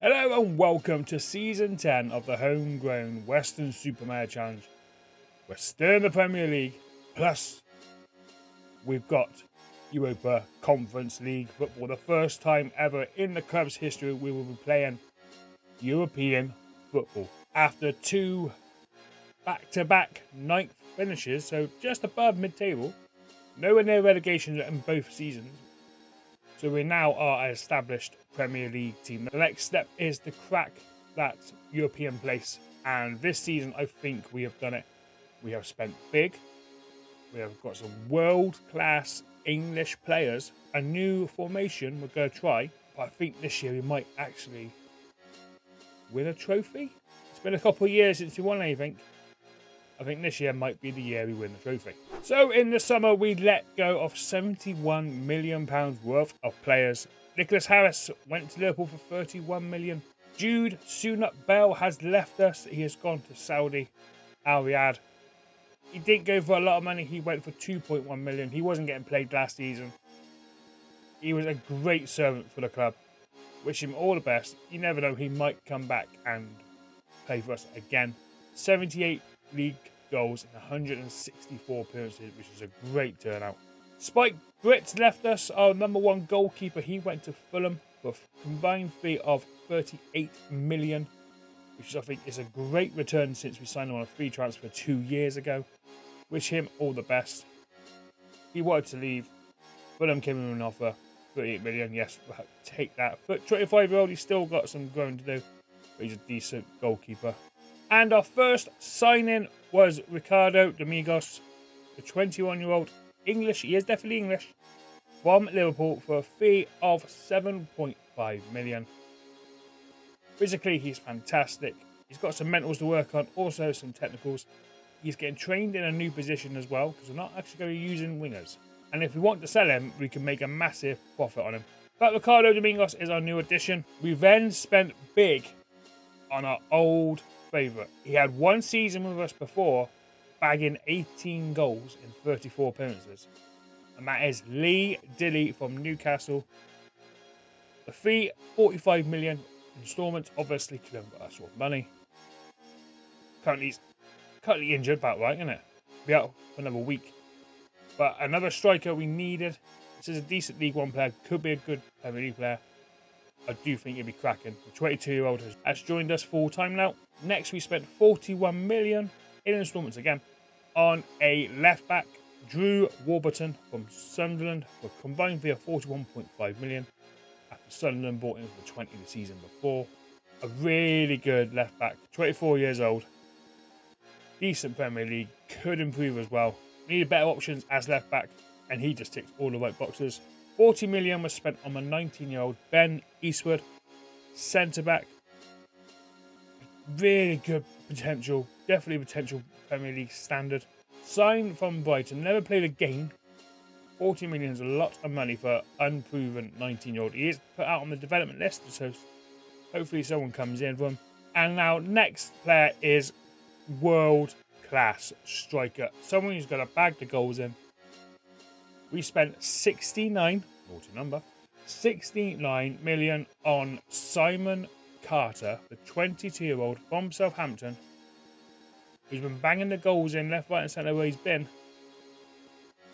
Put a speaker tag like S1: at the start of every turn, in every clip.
S1: Hello and welcome to Season 10 of the Homegrown Weston Super Mare Challenge. We're still in the Premier League, plus we've got Europa Conference League football. The first time ever in the club's history we will be playing European football. After two back-to-back ninth finishes, so just above mid-table, nowhere near relegation in both seasons. So we now are an established Premier League team. The next step is to crack that European place. And this season, I think we have done it. We have spent big. We have got some world-class English players. A new formation we're going to try. But I think this year we might actually win a trophy. It's been a couple of years since we won anything. I think this year might be the year we win the trophy. So in the summer, we let go of £71 million worth of players. Nicholas Harris went to Liverpool for 31 million. Jude Sunak-Bell has left us. He has gone to Saudi Al Riyadh. He didn't go for a lot of money. He went for 2.1 million. He wasn't getting played last season. He was a great servant for the club. Wish him all the best. You never know, he might come back and play for us again. 78 league goals in 164 appearances, which is a great turnout. Spike Britt left us, our number one goalkeeper. He went to Fulham for a combined fee of 38 million, which I think is a great return since we signed him on a free transfer 2 years ago. Wish him all the best. He wanted to leave. Fulham came in with an offer, 38 million. Yes, we'll take that. But 25-year-old, he's still got some growing to do, but he's a decent goalkeeper. And our first signing was Ricardo Domingos, the 21-year-old English, he is definitely English, from Liverpool for a fee of 7.5 million. Physically, he's fantastic. He's got some mentals to work on, also some technicals. He's getting trained in a new position as well, because we're not actually going to be using wingers. And if we want to sell him, we can make a massive profit on him. But Ricardo Domingos is our new addition. We then spent big on our old favourite. He had one season with us before, bagging 18 goals in 34 appearances. And that is Lee Dilly from Newcastle. The fee, 45 million instalments, obviously, because we haven't got that sort of money. Currently injured, about right, isn't it? Be out for another week. But another striker we needed. This is a decent League One player, could be a good Premier League player. I do think he'll be cracking. The 22-year-old has joined us full-time now. Next, we spent 41 million in instalments again on a left-back, Drew Warburton from Sunderland, for a combined fee of 41.5 million. After Sunderland bought him for 20 the season before. A really good left-back, 24 years old. Decent Premier League, could improve as well. Needed better options as left-back, and he just ticks all the right boxes. 40 million was spent on the 19-year-old Ben Eastwood, centre-back. Really good potential, definitely potential Premier League standard. Signed from Brighton, never played a game. 40 million is a lot of money for an unproven 19-year-old. He is put out on the development list, so hopefully someone comes in for him. And now, next player is world-class striker. Someone who's going to bag the goals in. We spent 69 million on Simon Carter, the 22-year-old from Southampton, who's been banging the goals in left, right and centre where he's been.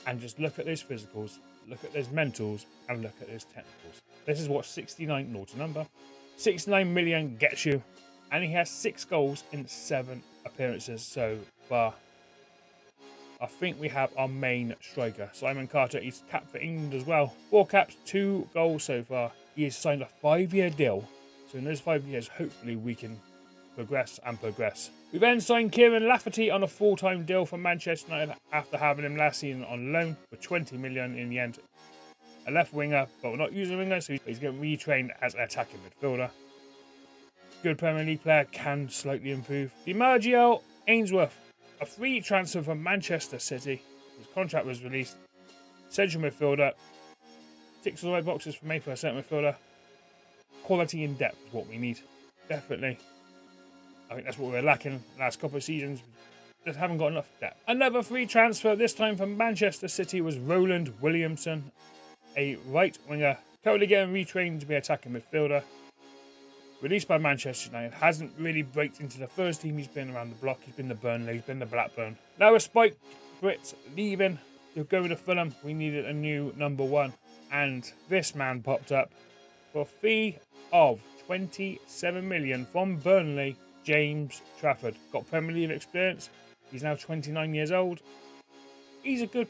S1: And just look at those physicals, look at those mentals, and look at those technicals. This is what 69 million gets you. And he has 6 goals in 7 appearances so far. I think we have our main striker, Simon Carter. He's capped for England as well. 4 caps, 2 goals so far. He has signed a 5-year deal. So in those 5 years, hopefully we can progress and progress. We then signed Kieran Lafferty on a full-time deal from Manchester United after having him last season on loan for 20 million in the end. A left winger, but we're not using a winger, so he's getting retrained as an attacking midfielder. Good Premier League player, can slightly improve. DiMaggio Ainsworth, a free transfer from Manchester City. His contract was released. Central midfielder. Ticks all the right boxes for me for a centre midfielder. Quality in depth is what we need. Definitely. I think that's what we're lacking the last couple of seasons. We just haven't got enough depth. Another free transfer, this time from Manchester City, was Roland Williamson, a right winger. Currently getting retrained to be attacking midfielder. released by Manchester United, hasn't really breaked into the first team. He's been around the block. He's been the Burnley, he's been the Blackburn. Now with Spike Brits leaving to go to Fulham, we needed a new number 1. And this man popped up for a fee of 27 million from Burnley. James Trafford got Premier League experience. He's now 29 years old. He's a good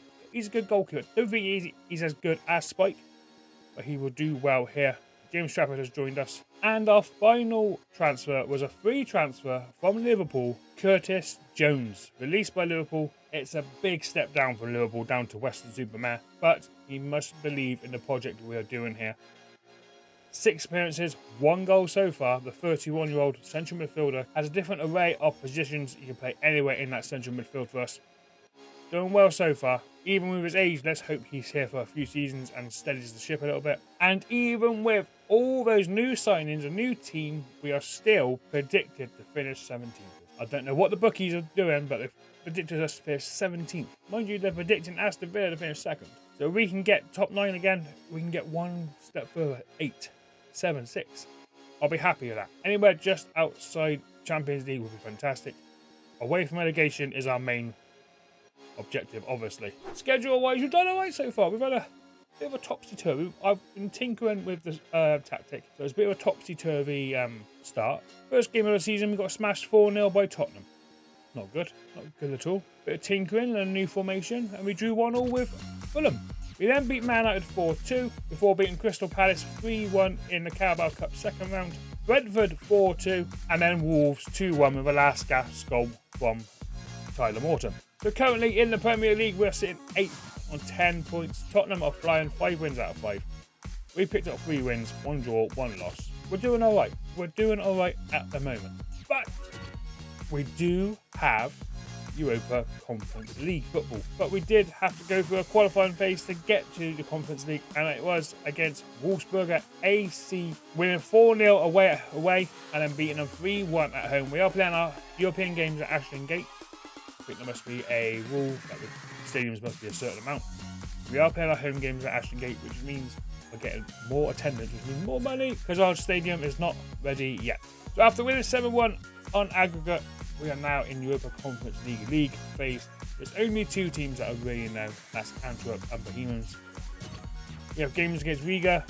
S1: goalkeeper. Don't think he's as good as Spike, but he will do well here. James Trafford has joined us. And our final transfer was a free transfer from Liverpool, Curtis Jones. Released by Liverpool. It's a big step down from Liverpool down to Weston Super Mare, but he must believe in the project we are doing here. 6 appearances, 1 goal so far. The 31-year-old central midfielder has a different array of positions. He can play anywhere in that central midfield for us. Doing well so far. Even with his age, let's hope he's here for a few seasons and steadies the ship a little bit. And even with all those new signings, a new team, we are still predicted to finish 17th. I don't know what the bookies are doing, but they've predicted us to finish 17th. Mind you, they're predicting Aston Villa to finish 2nd. So we can get top 9 again. We can get one step further, 8, 7, 6. I'll be happy with that. Anywhere just outside Champions League would be fantastic. Away from relegation is our main objective, obviously. Schedule-wise, we've done alright so far. We've had a bit of a topsy-turvy. I've been tinkering with the tactic, so it's a bit of a topsy-turvy start. First game of the season, we got smashed 4-0 by Tottenham. Not good. Not good at all. Bit of tinkering and a new formation, and we drew 1-1 with Fulham. We then beat Man United 4-2 before beating Crystal Palace 3-1 in the Carabao Cup second round. Brentford 4-2, and then Wolves 2-1 with a last gasp goal from Tyler Morton. So currently in the Premier League, we're sitting 8th on 10 points. Tottenham are flying 5 wins out of 5. We picked up 3 wins, 1 draw, 1 loss. We're doing all right. We're doing all right at the moment. But we do have Europa Conference League football. But we did have to go through a qualifying phase to get to the Conference League, and it was against Wolfsburger AC, winning 4-0 away and then beating them 3-1 at home. We are playing our European games at Ashton Gate. I think there must be a rule that the stadiums must be a certain amount. We are playing our home games at Ashton Gate, which means we're getting more attendance, which means more money, because our stadium is not ready yet. So after winning 7-1 on aggregate, we are now in Europa Conference League phase. There's only 2 teams that are really now. That's Antwerp and Bohemians. We have games against Riga,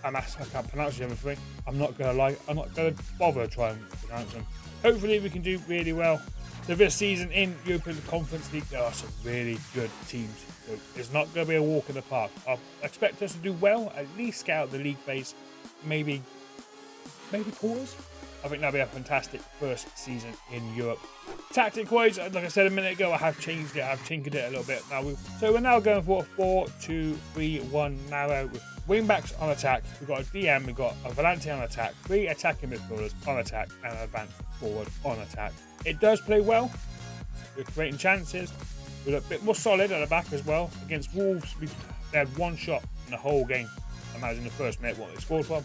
S1: and I can't pronounce the other 3. I'm not going to lie. I'm not going to bother trying to pronounce them. Hopefully we can do really well. So this season in European Conference League, there are some really good teams. So it's not going to be a walk in the park. I expect us to do well, at least get out of the league phase. Maybe quarters. I think that'll be a fantastic first season in Europe. Tactic-wise, like I said a minute ago, I have changed it. I've tinkered it a little bit. So we're now going for a 4-2-3-1 narrow with wing-backs on attack. We've got a DM, we've got a Volante on attack, 3 attacking midfielders on attack, and an advanced forward on attack. It does play well. We're creating chances. We're a bit more solid at the back as well. Against Wolves, they had 1 shot in the whole game, and that was in the first minute what they scored from.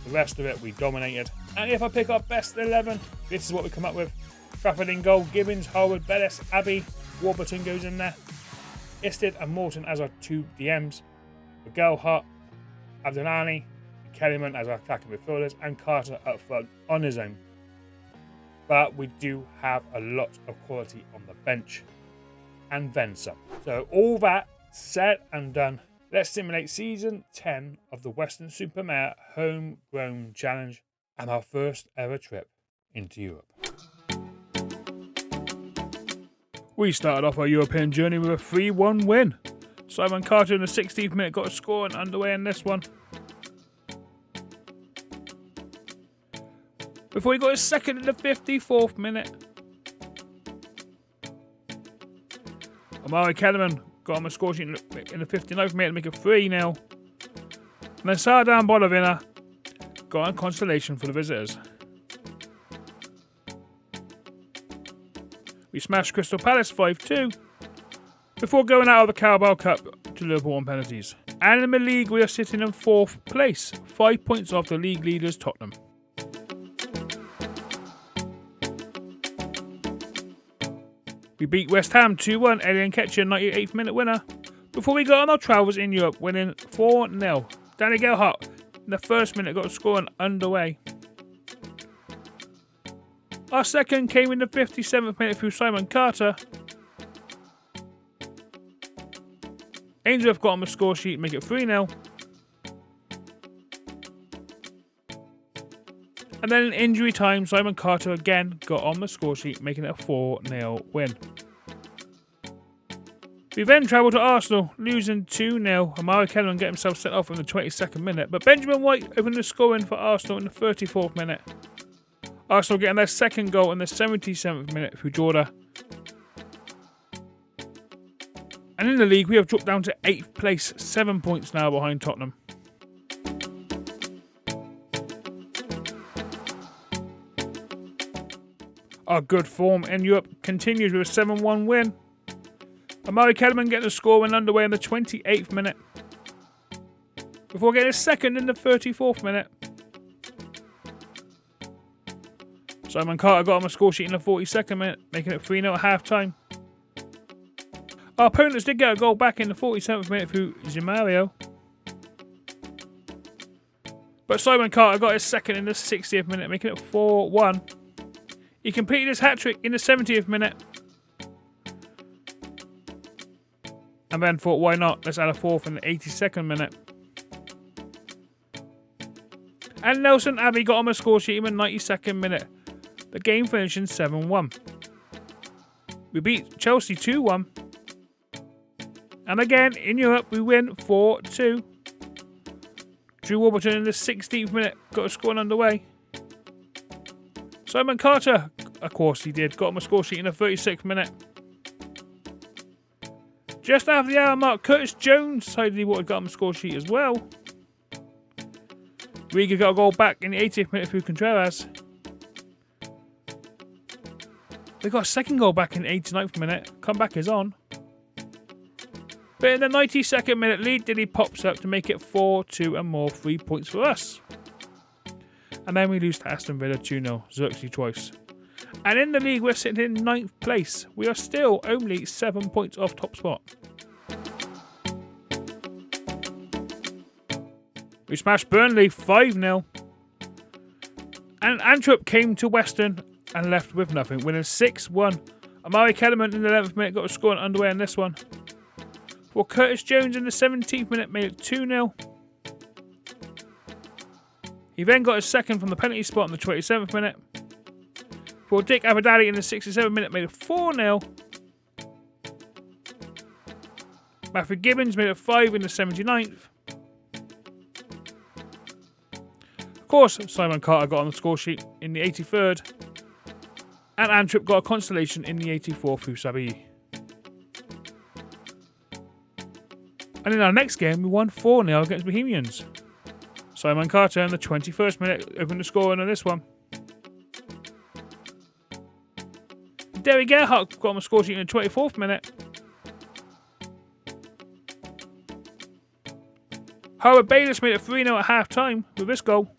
S1: The rest of it, we dominated. And if I pick up best 11, this is what we come up with. Trafford in goal, Gibbons, Howard, Bellis, Abbey, Warburton goes in there. Isted and Morton as our 2 DMs. Miguel Hart, Abdelani, and Kellyman as our attacking midfielders, and Carter up front on his own. But we do have a lot of quality on the bench. And then some. So all that said and done, let's simulate Season 10 of the Weston Super Mare Homegrown Challenge and our first ever trip into Europe. We started off our European journey with a 3-1 win. Simon Carter in the 16th minute got a score and underway in this one. Before he got his second in the 54th minute. Omari Kellerman got him a score sheet in the 59th minute to make it 3-0. And then Sardan Bolavina got a consolation for the visitors. We smashed Crystal Palace 5-2 before going out of the Carabao Cup to Liverpool on penalties. And in the league, we are sitting in 4th place, 5 points off the league leaders Tottenham. We beat West Ham 2-1, Elian Ketcher, 98th minute winner, before we got on our travels in Europe, winning 4-0. Danny Gelhardt in the first minute, got a score underway. Our second came in the 57th minute through Simon Carter. Ainsworth got on the score sheet, make it 3-0. And then in injury time, Simon Carter again got on the score sheet, making it a 4-0 win. We then travelled to Arsenal, losing 2-0. Amari Kellerman get himself sent off in the 22nd minute, but Benjamin White opened the scoring for Arsenal in the 34th minute. Arsenal getting their second goal in the 77th minute through Jordan. And in the league, we have dropped down to 8th place, 7 points now behind Tottenham. Our good form in Europe continues with a 7-1 win. Amari Kellerman getting the scoring underway in the 28th minute, before getting a second in the 34th minute. Simon Carter got on the score sheet in the 42nd minute, making it 3-0 at half time. Our opponents did get a goal back in the 47th minute through Zimario, but Simon Carter got his second in the 60th minute, making it 4-1. He completed his hat-trick in the 70th minute, and then thought, why not? Let's add a fourth in the 82nd minute. And Nelson Abbey got on the score sheet in the 92nd minute. The game finishing 7-1. We beat Chelsea 2-1. And again, in Europe, we win 4-2. Drew Warburton in the 16th minute got a scoring underway. Simon Carter, of course he did, got on the score sheet in the 36th minute. Just after the hour mark, Curtis Jones decided he wanted to get on the score sheet as well. Riga got a goal back in the 80th minute through Contreras. They got a second goal back in the 89th minute. Comeback is on. But in the 92nd minute, Lee Dilly pops up to make it 4-2 and more 3 points for us. And then we lose to Aston Villa 2-0, Xerxes twice. And in the league, we're sitting in 9th place. We are still only 7 points off top spot. We smashed Burnley 5-0. And Antwerp came to Weston and left with nothing, winning 6-1. Amari Kellerman in the 11th minute got a scoring underway in this one. For Curtis Jones in the 17th minute made it 2-0. He then got his second from the penalty spot in the 27th minute. For Dick Abadali in the 67th minute made it 4-0. Matthew Gibbons made it 5 in the 79th. Of course, Simon Carter got on the score sheet in the 83rd. And Antwerp got a consolation in the 84th through Sabi. And in our next game, we won 4-0 against Bohemians. Simon Carter in the 21st minute opened the scoring on this one. Derry Gerhardt got on the score sheet in the 24th minute. Howard Bayliss made it 3-0 at half time with this goal.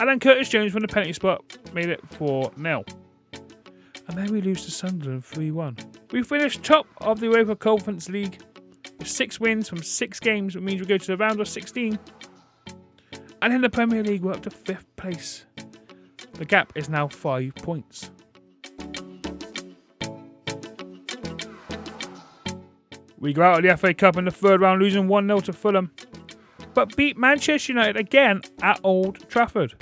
S1: And then Curtis Jones from the penalty spot made it 4-0. And then we lose to Sunderland 3-1. We finished top of the Europa Conference League with 6 wins from 6 games, which means we go to the round of 16. And in the Premier League, we're up to 5th place. The gap is now 5 points. We go out of the FA Cup in the 3rd round, losing 1-0 to Fulham, but beat Manchester United again at Old Trafford.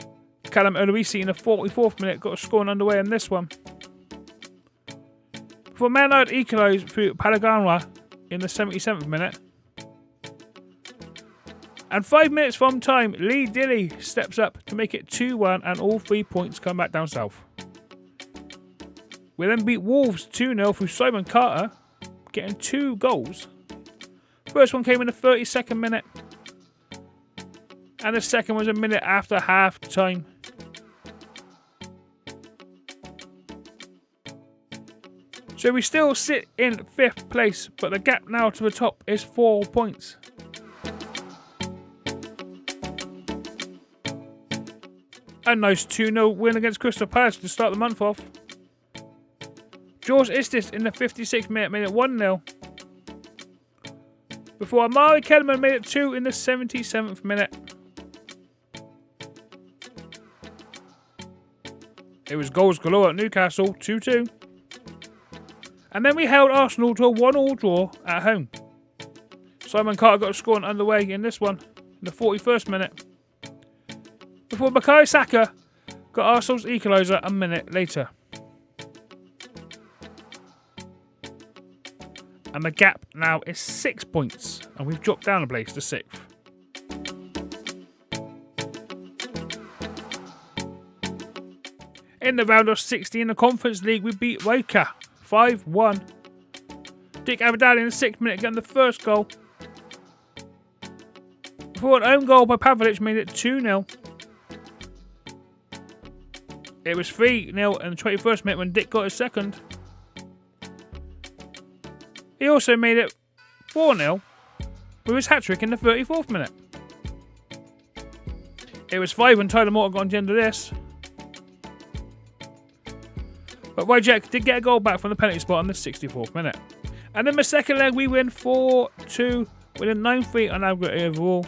S1: Callum Oloisi in the 44th minute got a scoring underway in this one. For Man United equalised through Palaganwa in the 77th minute. And 5 minutes from time, Lee Dilly steps up to make it 2-1 and all 3 points come back down south. We then beat Wolves 2-0 through Simon Carter, getting 2 goals. First one came in the 32nd minute. And the second was a minute after half time. So we still sit in 5th place, but the gap now to the top is 4 points. A nice 2-0 win against Crystal Palace to start the month off. George Istis in the 56th minute made it 1-0. Before Amari Kellerman made it 2 in the 77th minute. It was goals galore at Newcastle, 2-2. And then we held Arsenal to a 1-1 draw at home. Simon Carter got a score underway in this one, in the 41st minute. Before Bukayo Saka got Arsenal's equaliser a minute later. And the gap now is 6 points, and we've dropped down a place to 6th. In the round of 60 in the Conference League, we beat Rijeka 5-1. Dick Abadali in the 6th minute getting the first goal. Before an own goal by Pavlic made it 2-0. It was 3-0 in the 21st minute when Dick got his second. He also made it 4-0 with his hat-trick in the 34th minute. It was 5 when Tyler Morton got on the end of this. But Wojciech did get a goal back from the penalty spot in the 64th minute. And in the second leg, we win 4-2, winning 9-3 on aggregate overall.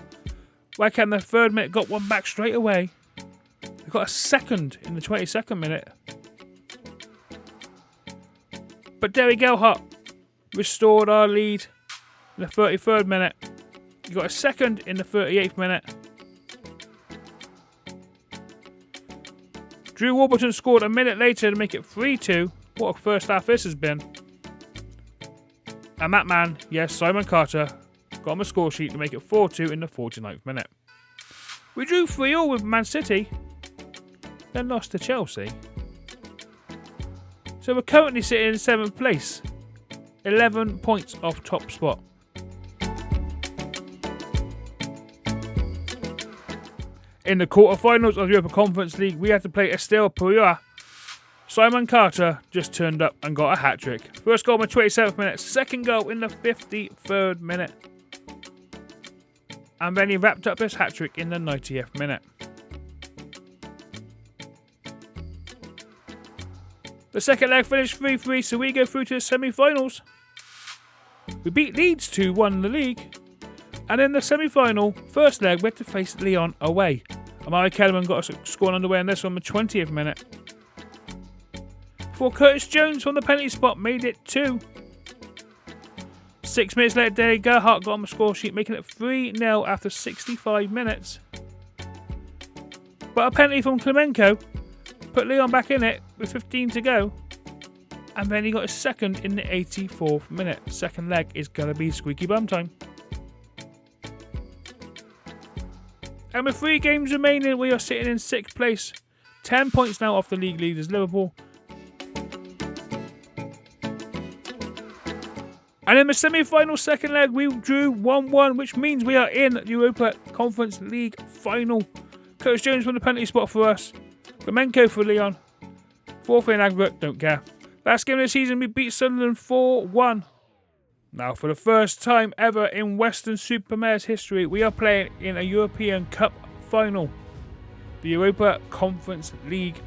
S1: Wojciech in the 3rd minute got one back straight away. We got a second in the 22nd minute. But Derry Gelhardt restored our lead in the 33rd minute. We got a second in the 38th minute. Drew Warburton scored a minute later to make it 3-2. What a first half this has been. And that man, yes, Simon Carter, got on the score sheet to make it 4-2 in the 49th minute. We drew 3-3 with Man City, then lost to Chelsea. So we're currently sitting in 7th place, 11 points off top spot. In the quarterfinals of the Europa Conference League, we had to play Estel Purea. Simon Carter just turned up and got a hat-trick. First goal in the 27th minute, second goal in the 53rd minute. And then he wrapped up his hat-trick in the 90th minute. The second leg finished 3-3, so we go through to the semi-finals. We beat Leeds 2-1 in the league. And in the semi-final, first leg, we had to face Lyon away. Amari Kellerman got a score underway in this one in the 20th minute. Before Curtis Jones from the penalty spot made it 2. 6 minutes later, Derry Gerhardt got on the score sheet, making it 3-0 after 65 minutes. But a penalty from Klemenko put Lyon back in it with 15 to go. And then he got his second in the 84th minute. Second leg is going to be squeaky bum time. And with 3 games remaining, we are sitting in 6th place. 10 points now off the league leaders, Liverpool. And in the semi-final second leg, we drew 1-1, which means we are in the Europa Conference League final. Curtis Jones from the penalty spot for us. Klemenko for Lyon. 4-3 in aggregate, don't care. Last game of the season, we beat Sunderland 4-1. Now, for the first time ever in Weston Super Mare's history, we are playing in a European Cup final. The Europa Conference League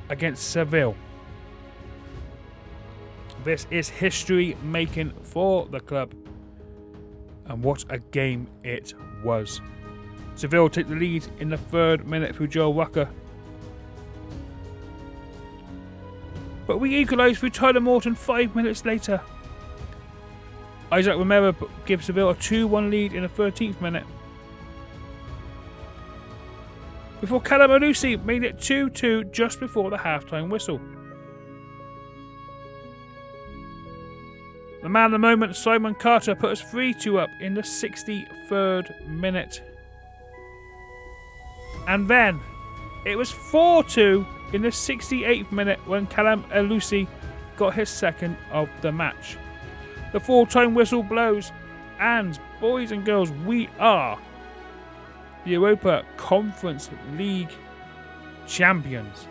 S1: against Seville. This is history making for the club. And what a game it was. Seville take the lead in the 3rd minute through Joel Rucker. But we equalised through Tyler Morton 5 minutes later. Isaac Romero gives Seville a 2-1 lead in the 13th minute. Before Callum Alusi made it 2-2 just before the half-time whistle. The man of the moment, Simon Carter, put us 3-2 up in the 63rd minute. And then it was 4-2 in the 68th minute when Callum Alusi got his second of the match. The full-time whistle blows, and boys and girls, we are the Europa Conference League champions.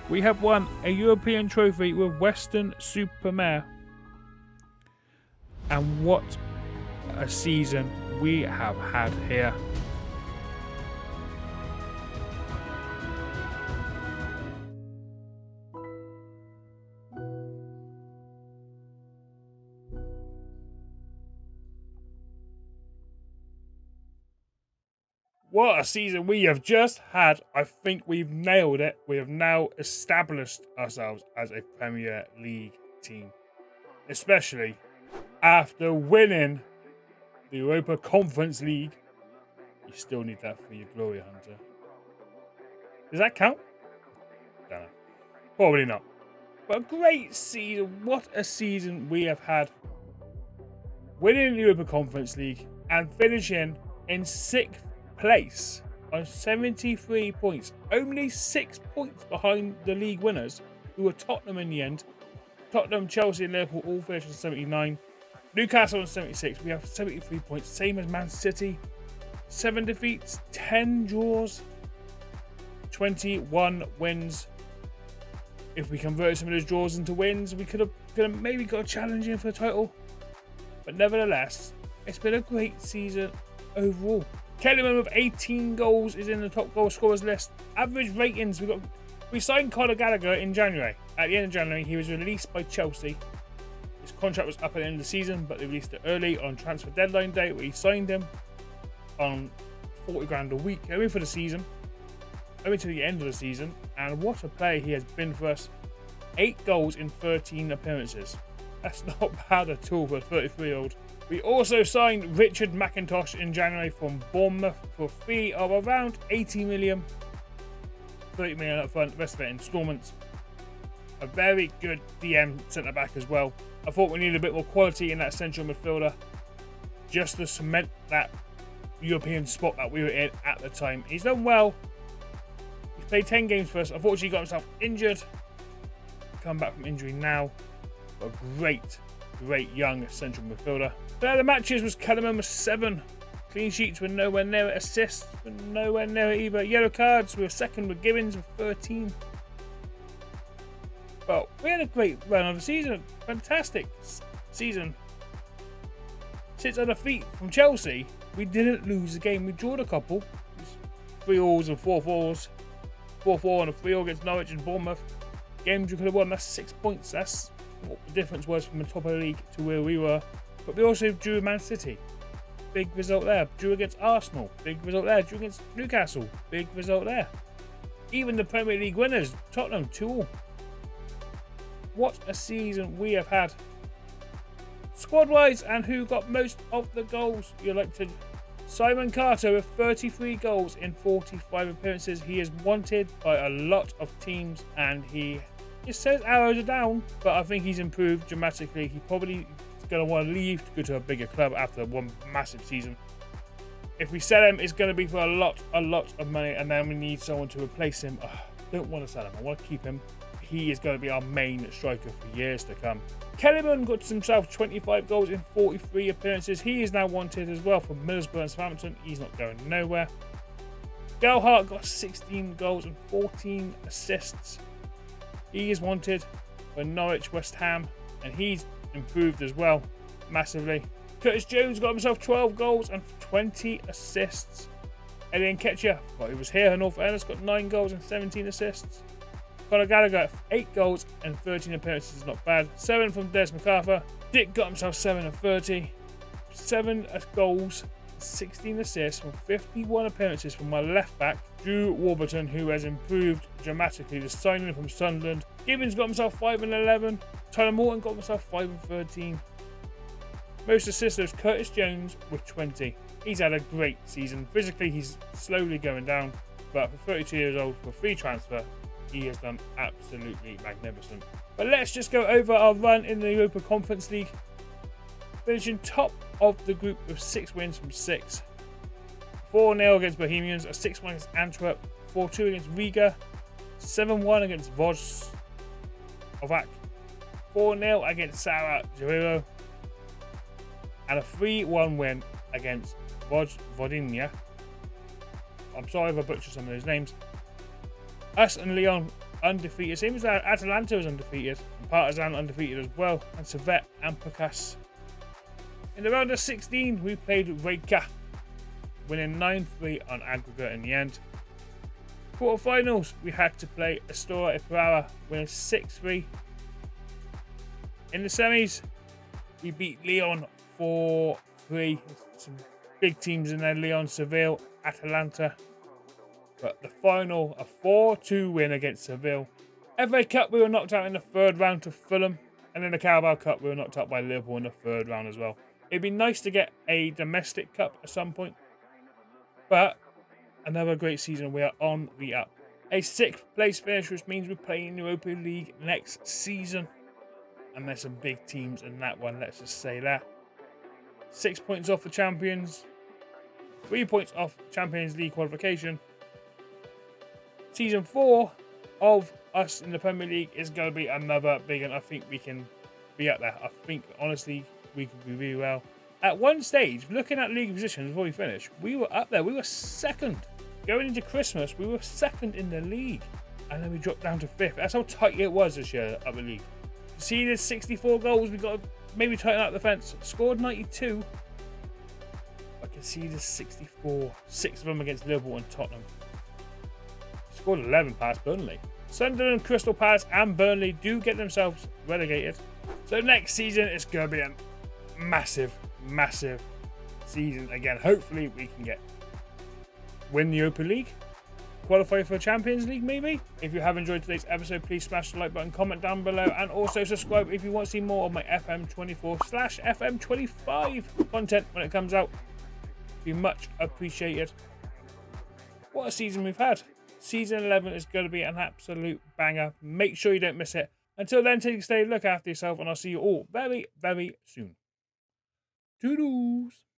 S1: We have won a European trophy with Weston Super Mare. And what a season we have had here. What a season we have just had. I think we've nailed it. We have now established ourselves as a Premier League team. Especially after winning the Europa Conference League. You still need that for your Glory Hunter. Does that count? Don't know. Probably not. But a great season. What a season we have had. Winning the Europa Conference League and finishing in 6th place on 73 points. Only 6 points behind the league winners, who were Tottenham in the end. Tottenham, Chelsea and Liverpool all finished on 79. Newcastle on 76. We have 73 points. Same as Man City. 7 defeats, 10 draws, 21 wins. If we converted some of those draws into wins, we could have maybe got a challenge in for the title. But nevertheless, it's been a great season overall. Kellyman with 18 goals is in the top goal scorers list. Average ratings, we signed Conor Gallagher in January. At the end of January, he was released by Chelsea. His contract was up at the end of the season, but they released it early on transfer deadline day, where he signed him on 40 grand a week, only for the season, only to the end of the season. And what a player he has been for us. 8 goals in 13 appearances. That's not bad at all for a 33-year-old. We also signed Richard McIntosh in January from Bournemouth for a fee of around 80 million. 30 million up front, the rest of it instalments. A very good DM centre-back as well. I thought we needed a bit more quality in that central midfielder, just to cement that European spot that we were in at the time. He's done well. He's played 10 games for us. Unfortunately, he got himself injured. Come back from injury now. But a great young central midfielder. Player of the matches was Kellerman with 7. Clean sheets were nowhere near it. Assists were nowhere near it either. Yellow cards were second with Gibbons with 13. But we had a great run of the season. Fantastic season. Since our defeat from Chelsea, we didn't lose a game. We drawed a couple. 3-alls and 4-4s. 4-4 and a 3-all against Norwich and Bournemouth. Games we could have won. That's 6 points. That's what the difference was from the top of the league to where we were. But we also drew Man City. Big result there. Drew against Arsenal. Big result there. Drew against Newcastle. Big result there. Even the Premier League winners, Tottenham, 2-all. What a season we have had. Squad-wise, and who got most of the goals? You're like to Simon Carter with 33 goals in 45 appearances. He is wanted by a lot of teams, and he says arrows are down, but I think he's improved dramatically. He probably is going to want to leave to go to a bigger club after one massive season. If we sell him, it's going to be for a lot of money, and then we need someone to replace him. I don't want to sell him. I want to keep him. He is going to be our main striker for years to come. Kellyman got himself 25 goals in 43 appearances. He is now wanted as well for Middlesbrough and Southampton. He's not going nowhere. Gelhardt got 16 goals and 14 assists. He is wanted for Norwich, West Ham, and he's improved as well massively. Curtis Jones got himself 12 goals and 20 assists. Eddie Nketiah, well, he was here at North Ennis, got 9 goals and 17 assists. Conor Gallagher, 8 goals and 13 appearances is not bad. 7 from Des MacArthur. Dick got himself 7 and 30. 7 goals, 16 assists from 51 appearances from my left back, Drew Warburton, who has improved dramatically. The signing from Sunderland. Gibbons got himself 5 and 11. Tyler Morton got himself 5 and 13. Most assists was Curtis Jones with 20. He's had a great season. Physically, he's slowly going down, but for 32 years old, for free transfer, he has done absolutely magnificent. But let's just go over our run in the Europa Conference League. Finishing top of the group with 6 wins from 6. 4-0 against Bohemians, a 6-1 against Antwerp, 4-2 against Riga, 7-1 against Vozovak, 4-0 against Sarajevo, and a 3-1 win against Vojvodina. I'm sorry if I butchered some of those names. Us and Lyon undefeated. Same as Atalanta was undefeated. And Partizan undefeated as well. And Servette and Perkas. In the round of 16, we played Rijeka, winning 9-3 on aggregate in the end. Quarterfinals, we had to play Astora Iparra, winning 6-3. In the semis, we beat Lyon 4-3. Some big teams in there, Lyon, Seville, Atalanta. But the final, a 4-2 win against Seville. FA Cup, we were knocked out in the third round to Fulham. And in the Carabao Cup, we were knocked out by Liverpool in the third round as well. It'd be nice to get a domestic cup at some point. But another great season. We are on the up. A 6th place finish, which means we're playing Europa League next season. And there's some big teams in that one, let's just say that. 6 points off the champions. 3 points off Champions League qualification. Season 4 of us in the Premier League is going to be another big one. I think we can be up there. I think, honestly, we could be really well. At one stage, looking at league positions before we finished, we were up there. We were second. Going into Christmas, we were second in the league. And then we dropped down to 5th. That's how tight it was this year up the league. Conceded 64 goals. We got to maybe tighten up the fence. Scored 92. But conceded 64. 6 of them against Liverpool and Tottenham. Scored 11 past Burnley. Sunderland, Crystal Palace and Burnley do get themselves relegated. So next season it's going to be a massive, massive season again. Hopefully we can win the Europa League, qualify for Champions League maybe. If you have enjoyed today's episode, please smash the like button, comment down below, and also subscribe if you want to see more of my FM24/FM25 content when it comes out. Be much appreciated. What a season we've had. Season 11 is going to be an absolute banger. Make sure you don't miss it. Until then, take a stay, look after yourself, and I'll see you all very, very soon. Toodles.